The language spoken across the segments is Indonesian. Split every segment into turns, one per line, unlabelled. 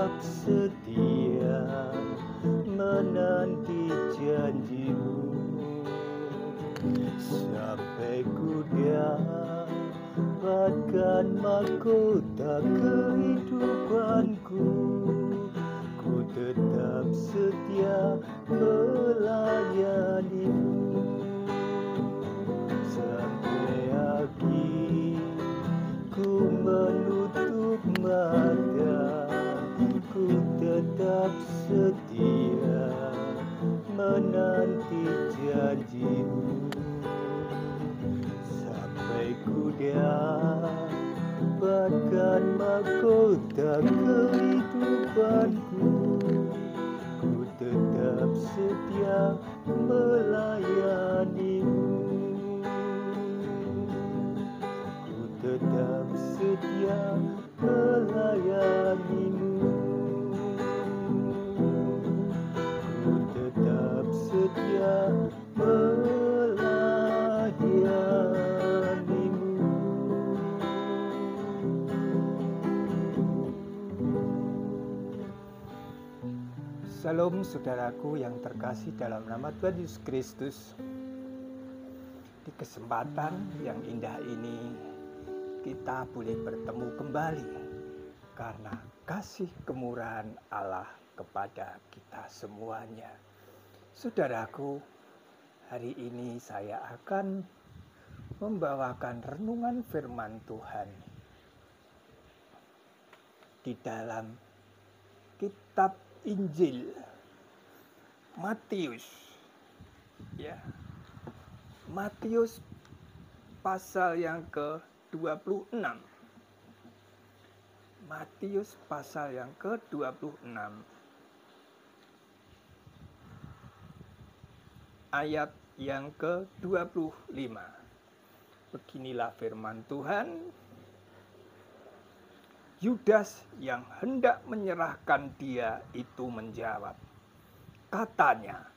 tetap setia menanti janjimu sampai ku dapatkan mahkota kehidupanku. Ku tetap setia melayanimu sampai akhir. Ku menutup mata, ku tetap setia menanti janjimu sampai ku dapatkan mahkota kehidupanku. Ku tetap setia melayanimu. Ku tetap setia melayanimu. Ku tetap setia melayanimu. Shalom saudaraku yang terkasih dalam nama Tuhan Yesus Kristus. Di kesempatan yang indah ini kita boleh bertemu kembali karena kasih kemurahan Allah kepada kita semuanya. Saudaraku, hari ini saya akan membawakan renungan firman Tuhan di dalam kitab Injil Matius, ya, Matius pasal yang ke-26. Matius pasal yang ke-26 ayat yang ke-25. Beginilah firman Tuhan. Yudas yang hendak menyerahkan dia itu menjawab, katanya,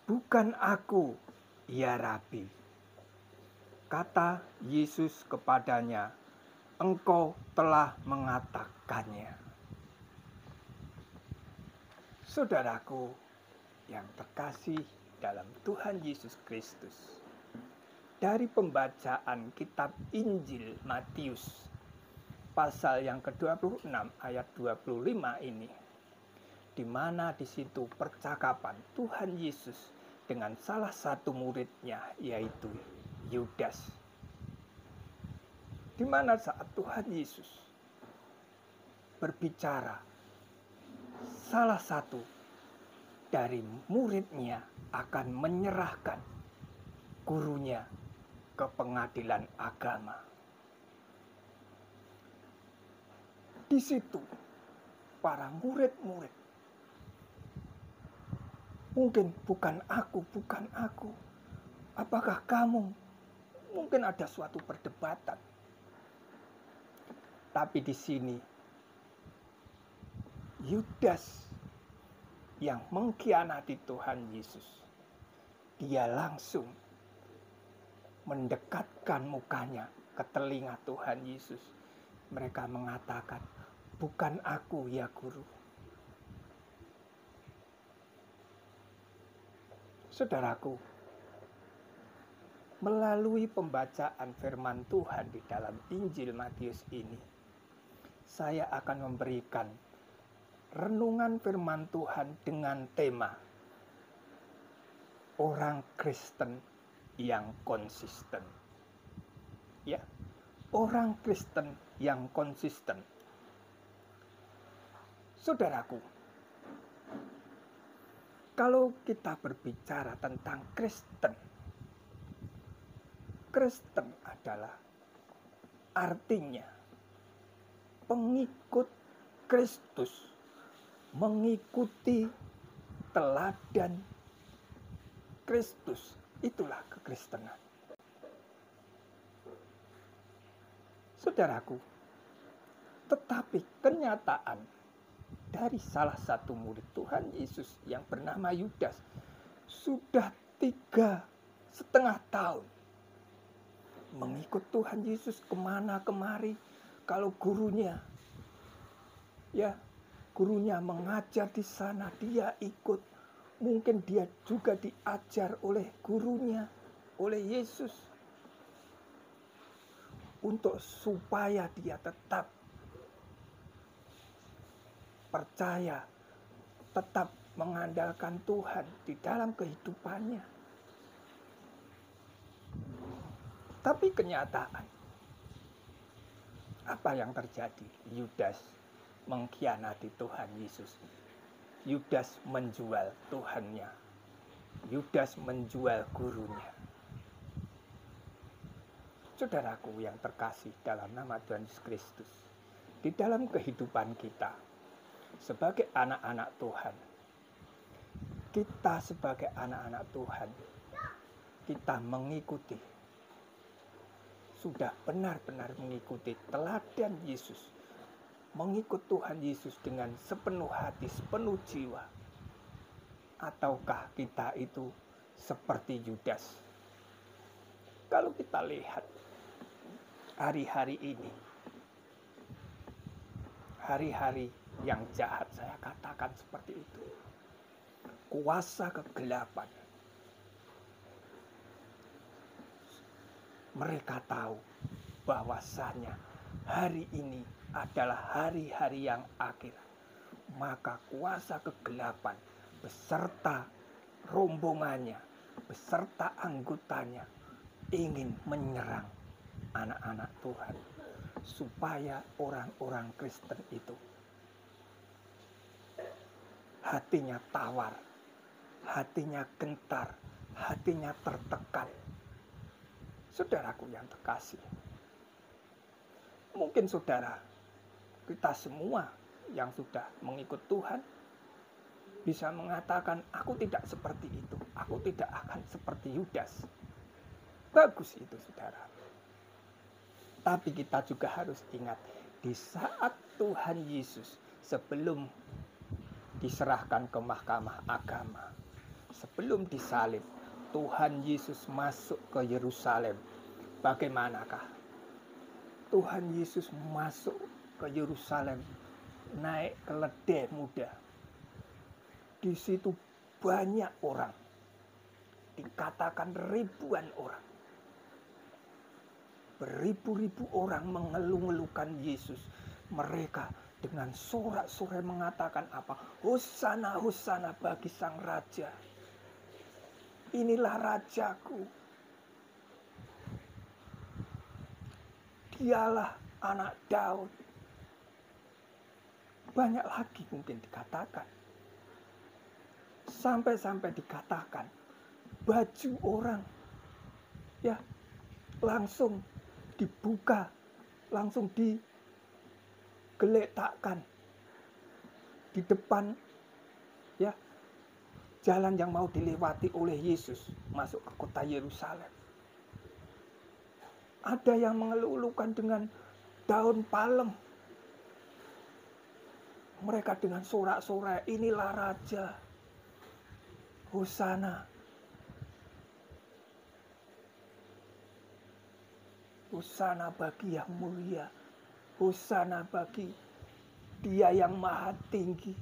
"Bukan aku, ya Rabi." Kata Yesus kepadanya, "Engkau telah mengatakannya." Saudaraku yang terkasih dalam Tuhan Yesus Kristus, dari pembacaan kitab Injil Matius pasal yang ke-26 ayat 25 ini, di mana di situ percakapan Tuhan Yesus dengan salah satu muridnya, yaitu Yudas. Di mana saat Tuhan Yesus berbicara, salah satu dari muridnya akan menyerahkan gurunya ke pengadilan agama. Di situ para murid-murid, mungkin bukan aku, apakah kamu? Mungkin ada suatu perdebatan. Tapi di sini Yudas yang mengkhianati Tuhan Yesus, dia langsung mendekatkan mukanya ke telinga Tuhan Yesus. Mereka mengatakan, "Bukan aku, ya Guru." Saudaraku, melalui pembacaan firman Tuhan di dalam Injil Matius ini, saya akan memberikan renungan firman Tuhan dengan tema orang Kristen yang konsisten. Ya, orang Kristen yang konsisten. Saudaraku, kalau kita berbicara tentang Kristen, Kristen adalah artinya pengikut Kristus, mengikuti teladan Kristus. Itulah kekristenan. Saudaraku, tetapi kenyataan dari salah satu murid Tuhan Yesus yang bernama Yudas sudah 3,5 tahun mengikut Tuhan Yesus kemana kemari. Kalau gurunya ya Gurunya mengajar di sana, dia ikut. Mungkin dia juga diajar oleh gurunya, oleh Yesus. Untuk supaya dia tetap percaya, tetap mengandalkan Tuhan di dalam kehidupannya. Tapi kenyataan, apa yang terjadi? Yudas mengkhianati Tuhan Yesus. Yudas menjual Tuhannya. Yudas menjual gurunya. Saudaraku yang terkasih dalam nama Tuhan Yesus Kristus, di dalam kehidupan kita sebagai anak-anak Tuhan, kita sebagai anak-anak Tuhan, kita mengikuti, sudah benar-benar mengikuti teladan Yesus, mengikut Tuhan Yesus dengan sepenuh hati, sepenuh jiwa. Ataukah kita itu seperti Yudas? Kalau kita lihat hari-hari ini, hari-hari yang jahat, saya katakan seperti itu. Kuasa kegelapan. Mereka tahu bahwasanya hari ini adalah hari-hari yang akhir. Maka kuasa kegelapan beserta rombongannya, beserta anggotanya ingin menyerang anak-anak Tuhan, supaya orang-orang Kristen itu hatinya tawar, hatinya gentar, hatinya tertekan. Saudaraku yang terkasih, mungkin saudara, kita semua yang sudah mengikut Tuhan bisa mengatakan, aku tidak seperti itu, aku tidak akan seperti Yudas. Bagus itu saudara. Tapi kita juga harus ingat, di saat Tuhan Yesus sebelum diserahkan ke mahkamah agama, sebelum disalib, Tuhan Yesus masuk ke Yerusalem. Bagaimanakah? Tuhan Yesus masuk ke Yerusalem, naik keledai muda. Di situ banyak orang, dikatakan ribuan orang. Beribu-ribu orang mengeluh-ngeluhkan Yesus. Mereka dengan sorak-sorai mengatakan apa? Hosana, hosana bagi sang raja. Inilah rajaku. Dialah anak Daud. Banyak lagi mungkin dikatakan. Sampai-sampai dikatakan baju orang ya langsung dibuka, langsung digeletakkan di depan ya jalan yang mau dilewati oleh Yesus masuk ke kota Yerusalem. Ada yang mengeluh-elukan dengan daun palem. Mereka dengan sorak-sorai, inilah raja. Hosana. Hosana bagi yang mulia. Hosana bagi dia yang maha tinggi.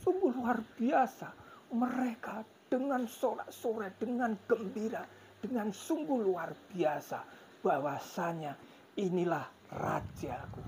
Sungguh luar biasa. Mereka dengan sorak-sorai, dengan gembira, dengan sungguh luar biasa. Bahwasanya inilah rajaku.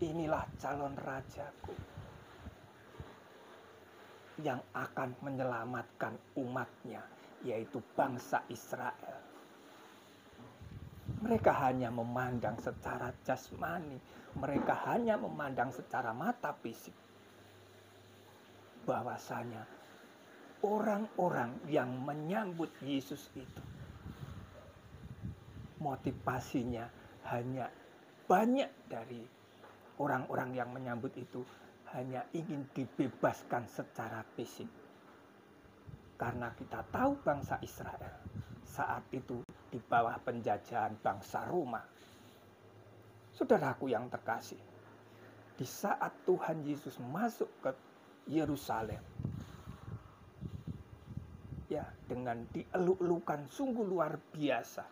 Inilah calon rajaku. Yang akan menyelamatkan umatnya, yaitu bangsa Israel. Mereka hanya memandang secara jasmani, mereka hanya memandang secara mata fisik, bahwasanya orang-orang yang menyambut Yesus itu, motivasinya hanya banyak dari orang-orang yang menyambut itu hanya ingin dibebaskan secara fisik. Karena kita tahu bangsa Israel saat itu di bawah penjajahan bangsa Roma. Saudaraku yang terkasih, di saat Tuhan Yesus masuk ke Yerusalem, ya dengan dieluk-elukan sungguh luar biasa.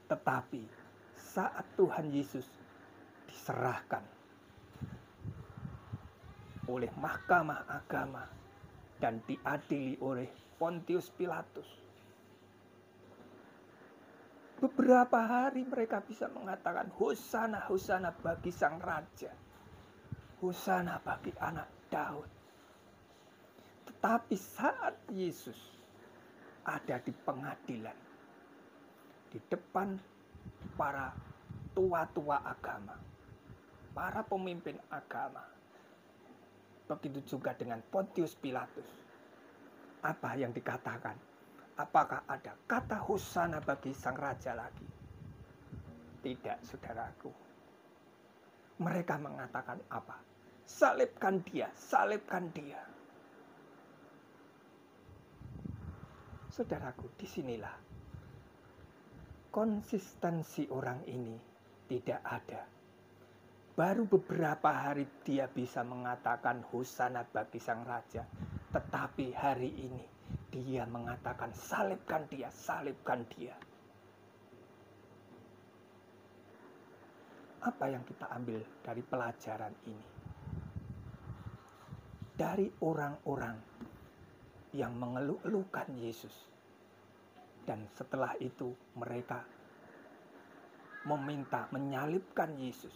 Tetapi saat Tuhan Yesus diserahkan oleh mahkamah agama dan diadili oleh Pontius Pilatus. Beberapa hari mereka bisa mengatakan hosana, hosana bagi sang raja. Hosana bagi anak Daud. Tetapi saat Yesus ada di pengadilan, di depan para tua-tua agama, para pemimpin agama, begitu juga dengan Pontius Pilatus, apa yang dikatakan? Apakah ada kata hosana bagi sang raja lagi? Tidak, saudaraku. Mereka mengatakan apa? Salibkan dia, salibkan dia. Saudaraku, disinilah konsistensi orang ini tidak ada. Baru beberapa hari dia bisa mengatakan hosana bagi sang raja. Tetapi hari ini dia mengatakan salibkan dia, salibkan dia. Apa yang kita ambil dari pelajaran ini? Dari orang-orang yang mengeluh-elukan Yesus. Dan setelah itu mereka meminta menyalibkan Yesus.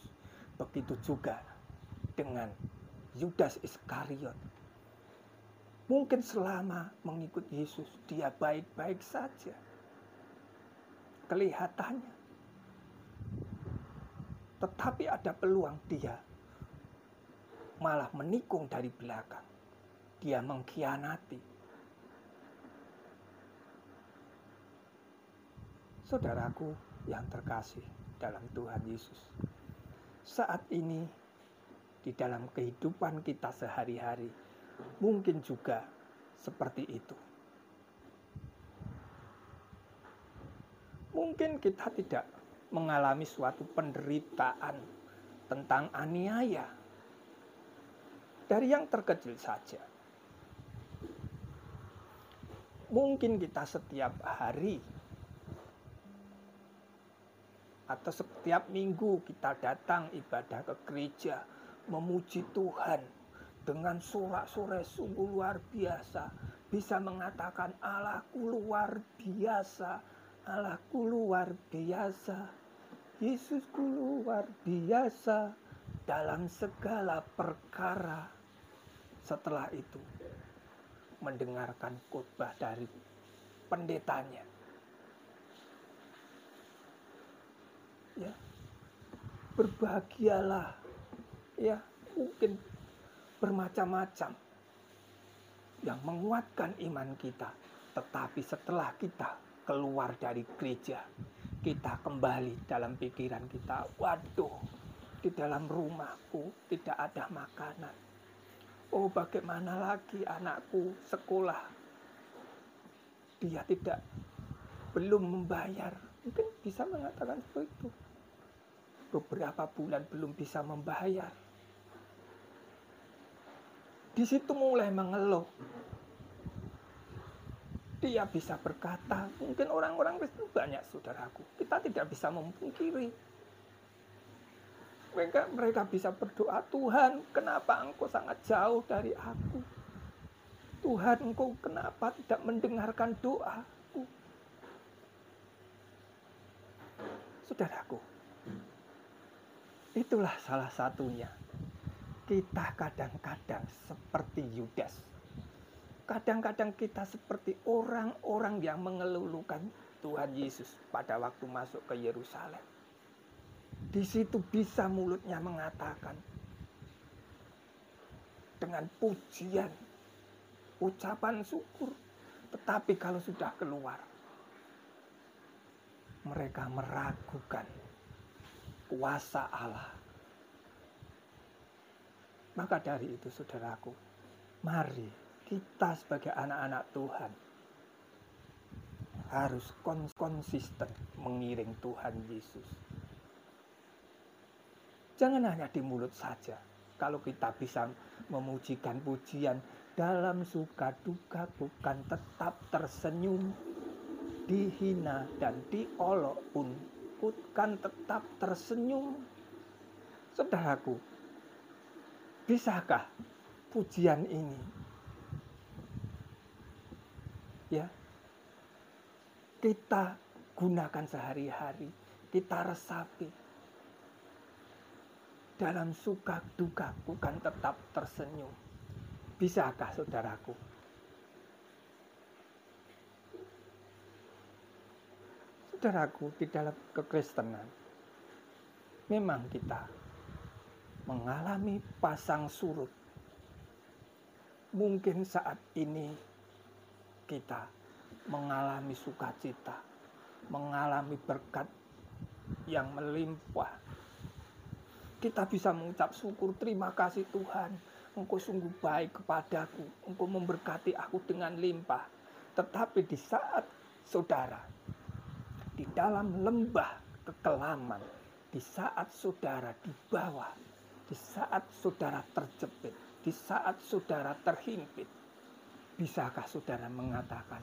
Begitu juga dengan Yudas Iskariot. Mungkin selama mengikut Yesus dia baik-baik saja kelihatannya. Tetapi ada peluang dia malah menikung dari belakang. Dia mengkhianati. Saudaraku yang terkasih dalam Tuhan Yesus, saat ini di dalam kehidupan kita sehari-hari mungkin juga seperti itu. Mungkin kita tidak mengalami suatu penderitaan tentang aniaya dari yang terkecil saja. Mungkin kita setiap hari atau setiap minggu kita datang ibadah ke gereja, memuji Tuhan dengan sorak-sorai sungguh luar biasa, bisa mengatakan Allahku luar biasa, Allahku luar biasa, Yesusku luar biasa dalam segala perkara. Setelah itu mendengarkan khotbah dari pendetanya, ya, berbahagialah, ya, mungkin bermacam-macam yang menguatkan iman kita. Tetapi setelah kita keluar dari gereja, kita kembali dalam pikiran kita, waduh, di dalam rumahku tidak ada makanan. Oh, bagaimana lagi anakku sekolah, dia belum membayar. Mungkin bisa mengatakan seperti itu. Beberapa bulan belum bisa membayar. Di situ mulai mengeluh. Dia bisa berkata, mungkin orang-orang Kristen banyak, saudaraku. Kita tidak bisa memungkiri. Mereka bisa berdoa, Tuhan, kenapa Engkau sangat jauh dari aku? Tuhan, Engkau kenapa tidak mendengarkan doaku? Saudaraku, itulah salah satunya. Kita kadang-kadang seperti Yudas. Kadang-kadang kita seperti orang-orang yang mengeluhkan Tuhan Yesus pada waktu masuk ke Yerusalem. Di situ bisa mulutnya mengatakan dengan pujian, ucapan syukur. Tetapi kalau sudah keluar, mereka meragukan kuasa Allah. Maka dari itu, saudaraku, mari kita sebagai anak-anak Tuhan harus konsisten mengiring Tuhan Yesus. Jangan hanya di mulut saja. Kalau kita bisa memujikan pujian dalam suka duka, bukan tetap tersenyum, dihina dan diolok pun bukan tetap tersenyum. Saudaraku, bisakah pujian ini, ya, kita gunakan sehari-hari, kita resapi. Dalam suka dukaku kan tetap tersenyum. Bisakah saudaraku? Saudaraku, di dalam kekristenan, memang kita mengalami pasang surut. Mungkin saat ini kita mengalami sukacita, mengalami berkat yang melimpah. Kita bisa mengucap syukur, terima kasih Tuhan, Engkau sungguh baik kepadaku, Engkau memberkati aku dengan limpah. Tetapi di saat saudara di dalam lembah kekelaman, di saat saudara di bawah, di saat saudara terjepit, di saat saudara terhimpit, bisakah saudara mengatakan,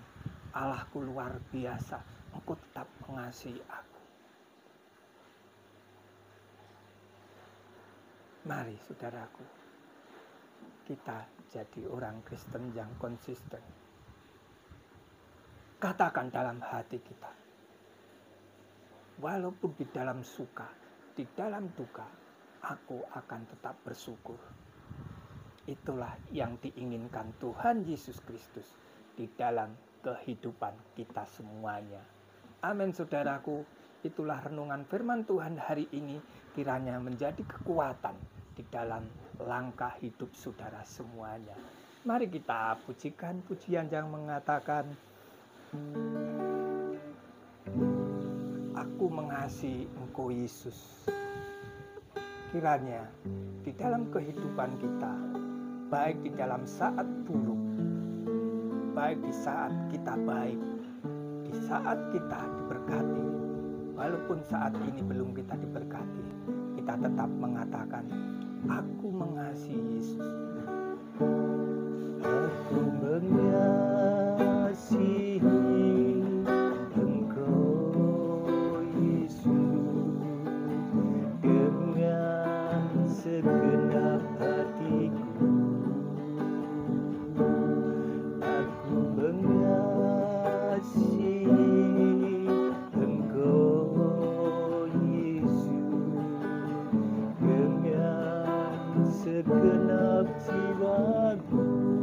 Allahku luar biasa, Engkau tetap mengasihi aku? Mari saudaraku, kita jadi orang Kristen yang konsisten. Katakan dalam hati kita, walaupun di dalam suka, di dalam duka, aku akan tetap bersyukur. Itulah yang diinginkan Tuhan Yesus Kristus di dalam kehidupan kita semuanya. Amin saudaraku, itulah renungan firman Tuhan hari ini, kiranya menjadi kekuatan di dalam langkah hidup saudara semuanya. Mari kita pujikan pujian yang mengatakan, aku mengasihi Engkau Yesus. Kiranya di dalam kehidupan kita, baik di dalam saat buruk, baik di saat kita baik, di saat kita diberkati, walaupun saat ini belum kita diberkati, kita tetap mengatakan, aku mengasihi Yesus.
Aku mengasihi Engkau Yesus dengan segenap hatiku. Aku mengasihi Engkau Yesus dengan segenap jiwaku.